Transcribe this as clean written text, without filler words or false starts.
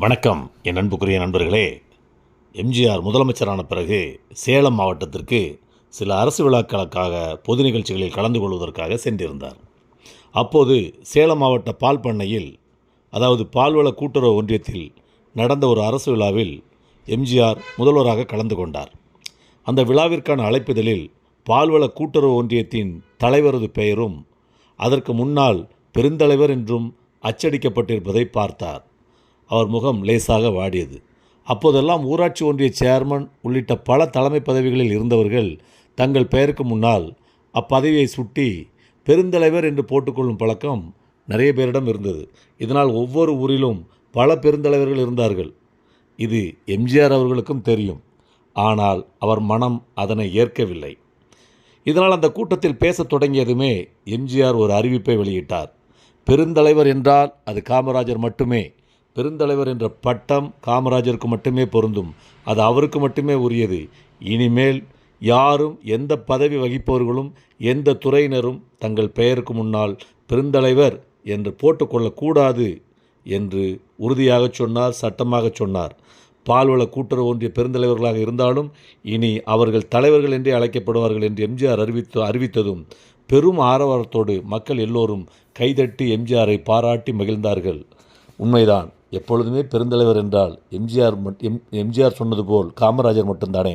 வணக்கம் என் அன்புக்குரிய நண்பர்களே. எம்ஜிஆர் முதலமைச்சரான பிறகு சேலம் மாவட்டத்திற்கு சில அரசு விழாக்களுக்காக பொது நிகழ்ச்சிகளில் கலந்து கொள்வதற்காக சென்றிருந்தார். அப்போது சேலம் மாவட்ட பால் பண்ணையில், அதாவது பால்வள கூட்டுறவு ஒன்றியத்தில் நடந்த ஒரு அரசு விழாவில் எம்ஜிஆர் முதல்வராக கலந்து கொண்டார். அந்த விழாவிற்கான அழைப்பிதழில் பால்வள கூட்டுறவு ஒன்றியத்தின் தலைவரது பெயரும் அதற்கு முன்னால் பெருந்தலைவர் என்றும் அச்சடிக்கப்பட்டிருப்பதை பார்த்தார். அவர் முகம் லேசாக வாடியது. அப்போதெல்லாம் ஊராட்சி ஒன்றிய சேர்மன் உள்ளிட்ட பல தலைமை பதவிகளில் இருந்தவர்கள் தங்கள் பெயருக்கு முன்னால் அப்பதவியை சுட்டி பெருந்தலைவர் என்று போட்டுக்கொள்ளும் பழக்கம் நிறைய பேரிடம் இருந்தது. இதனால் ஒவ்வொரு ஊரிலும் பல பெருந்தலைவர்கள் இருந்தார்கள். இது எம்ஜிஆர் அவர்களுக்கும் தெரியும். ஆனால் அவர் மனம் அதனை ஏற்கவில்லை. இதனால் அந்த கூட்டத்தில் பேசத் தொடங்கியதுமே எம்ஜிஆர் ஒரு அறிவிப்பை வெளியிட்டார். பெருந்தலைவர் என்றால் அது காமராஜர் மட்டுமே. பெருந்தலைவர் என்ற பட்டம் காமராஜருக்கு மட்டுமே பொருந்தும். அது அவருக்கு மட்டுமே உரியது. இனிமேல் யாரும், எந்த பதவி வகிப்பவர்களும், எந்த துறையினரும் தங்கள் பெயருக்கு முன்னால் பெருந்தலைவர் என்று போட்டுக்கொள்ளக்கூடாது என்று உறுதியாக சொன்னார், சட்டமாக சொன்னார். பால்வள கூட்டுறவு ஒன்றிய பெருந்தலைவர்களாக இருந்தாலும் இனி அவர்கள் தலைவர்கள் என்றே அழைக்கப்படுவார்கள் என்று எம்ஜிஆர் அறிவித்ததும் பெரும் ஆரவாரத்தோடு மக்கள் எல்லோரும் கைதட்டி எம்ஜிஆரை பாராட்டி மகிழ்ந்தார்கள். உண்மைதான், எப்பொழுதுமே பெருந்தலைவர் என்றால் எம்ஜிஆர் சொன்னது போல் காமராஜர் மட்டும்தானே.